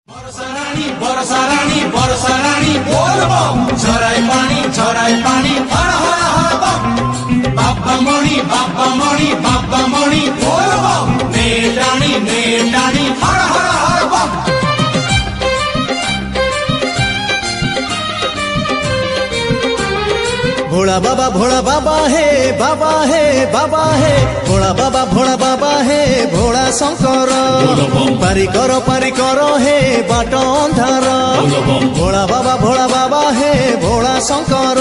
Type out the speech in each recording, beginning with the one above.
बरसारानी झराय पानी हर हर हर बम बाबा मणि बोल बम नेटानी हर हर हर बम भोला बाबा हे बाबा हे बाबा हे भोला बाबा हे भोला शंकर पारी करो हे बाट अंधार भोला बाबा हे भोला शंकर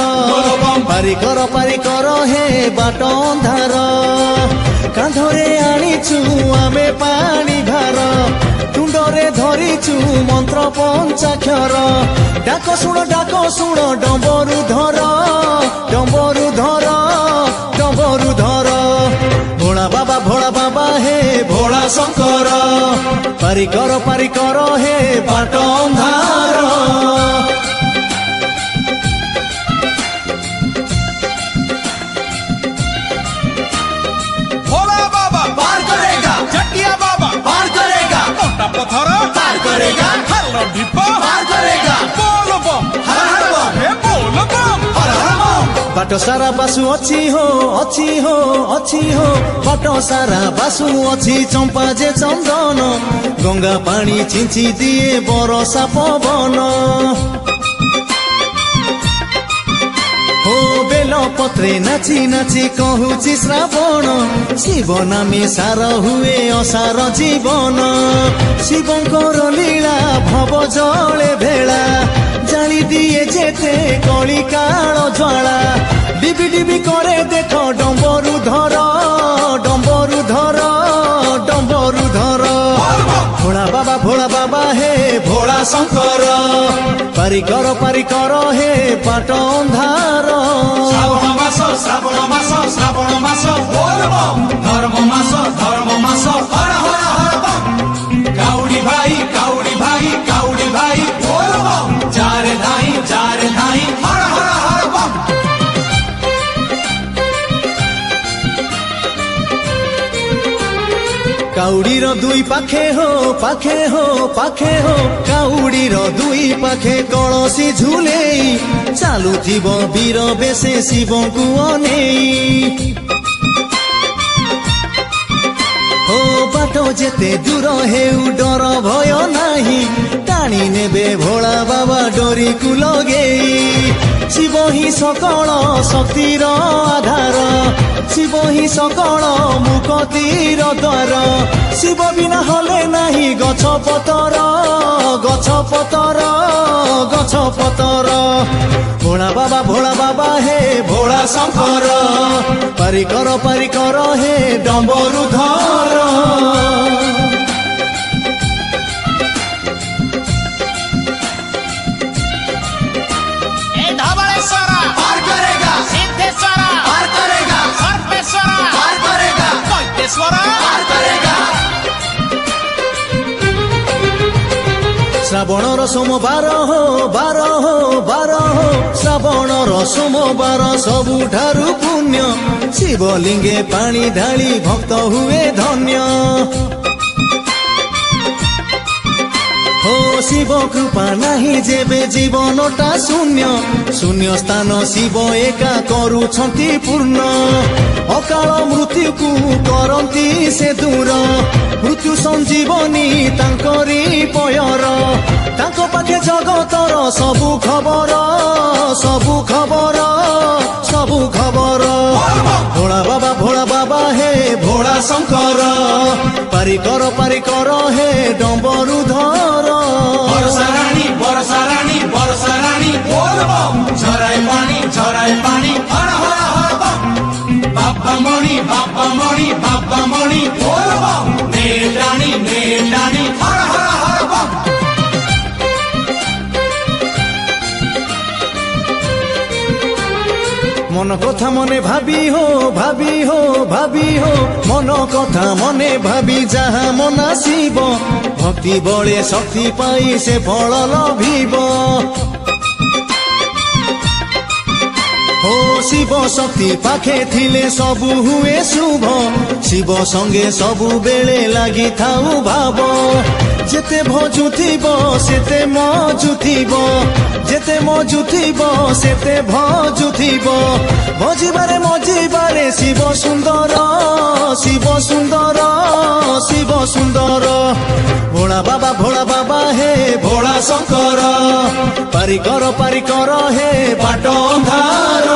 पारी करो हे बाट अंधार कांधरे आनीचु आमे पानी भार तुंडरे धरिचु मंत्र पंचाक्षर डाक शुण डंबरु धर भोला बाबा हे भोला शंकर पारी करो हे बाट अंधार भोला बाबा पार करेगा जटिया बाबा पार करेगा मोटा पत्थर पार करेगा हल्ला ढिप्पा पार करेगा बोल बम हर हर बम हे बोल बम हर हर बम बाट सारा बासु अच्छी हो बाट सारा बासु अच्छी चंपा जे चंदन गंगा पानी चिंची दिए बरसा पवन हो बेल पत्रे नाची कहूची श्रावण शिव नामी सार हुए असार जीवन शिवंकर लीला भव जले भेला जानी दिए जेते कली काल ज्वाला डिबी करे देख डंबरु धर भोला बाबा हे भोला शंकर पारी करो हे बाट अंधार श्रावण मास बोल बम धर्म मास हर हर हर बम काउडी भाई बोल बम जारे धाई हर हर हर बम काउडीर दुई पाखे हो काउडीर दुई पाखे कलसी झुले चालू थीब वीर बेसे शिव को अनेई हो बाटो जेते दूर हेउ डर भय नाही टाणी नेबे भोला बाबा डोरी को लगेई शिव ही सकल शक्तिर आधार शिव ही सकल मुक्तिर द्वार शिव बिना हले नाही गछ पतर भोला बाबा हे भोला शंकर पारी करो हे डंबरु धर पार करेगा पार करेगा पार करेगा श्रावणर सोमवार बार हो श्रावणर सोमवार सबुठारु पुण्य शिवलिंगे पानी ढाली भक्त हुए धन्य हो शिव कृपा नाही जेबे जीवनटा शून्य स्थान शिव एका करुछंती पूर्ण अकाल मृत्यु को करंती से दूर मृत्यु संजीवनी तांकरी पयर तांको पाखे जगतर सबु खबर भोला बाबा हे भोला शंकर पारी करो हे डंबरु धर बरसारानी बोल बम झराय पानी हर हर हर बम बाबा मणि बोल बम नेटानी हर हर हर बम मन कथा मने भाबी हो मन कथा मने भाबी जहा मना शिव भक्ति बळे शक्ति पाई से फल लभिब हो शिव शक्ति पाखे थिले सबु हुए शुभ शिव संगे सबु बेले लागि थाउ भाव যেতে ভজুথিব সেতে মজুথিব যেতে মজুথিব সেতে ভজুথিব ভজিবারে মজিবারে শিব সুন্দর শিব সুন্দর শিব সুন্দর ভোলা বাবা হে ভোলা শঙ্কর পারি কর হে বাট ଅନ୍ଧାର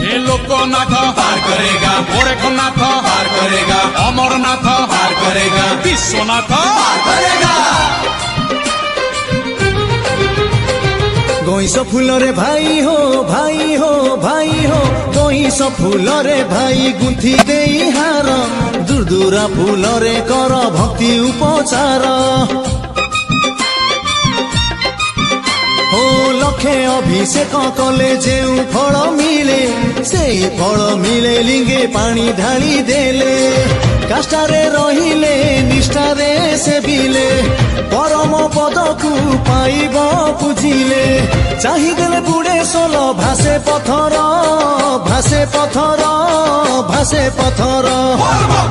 ये लोकनाथ पार करेगा, गोरखनाथ पार करेगा, अमरनाथ पार करेगा, विश्वनाथ पार करेगा। गईस फूलरे भाई हो भाई हो भाई हो गईस फूलरे भाई गुंथि देई हार दूरदूरा फूलरे कर भक्ति उपचार हो लक्षे अभिषेक कले जेउ फल मिले सेई फल मिले लिंगे पानी ढाली देले काष्ठारे रहिले निष्ठारे सेविले परम पदकु पाइब बुझिले चाहिदेले बुढ़े सोल भासे पथर भासे पथर भासे पथर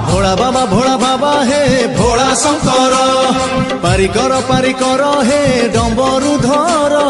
भोला बाबा हे भोला शंकर पारी कर हे डम्बरु धर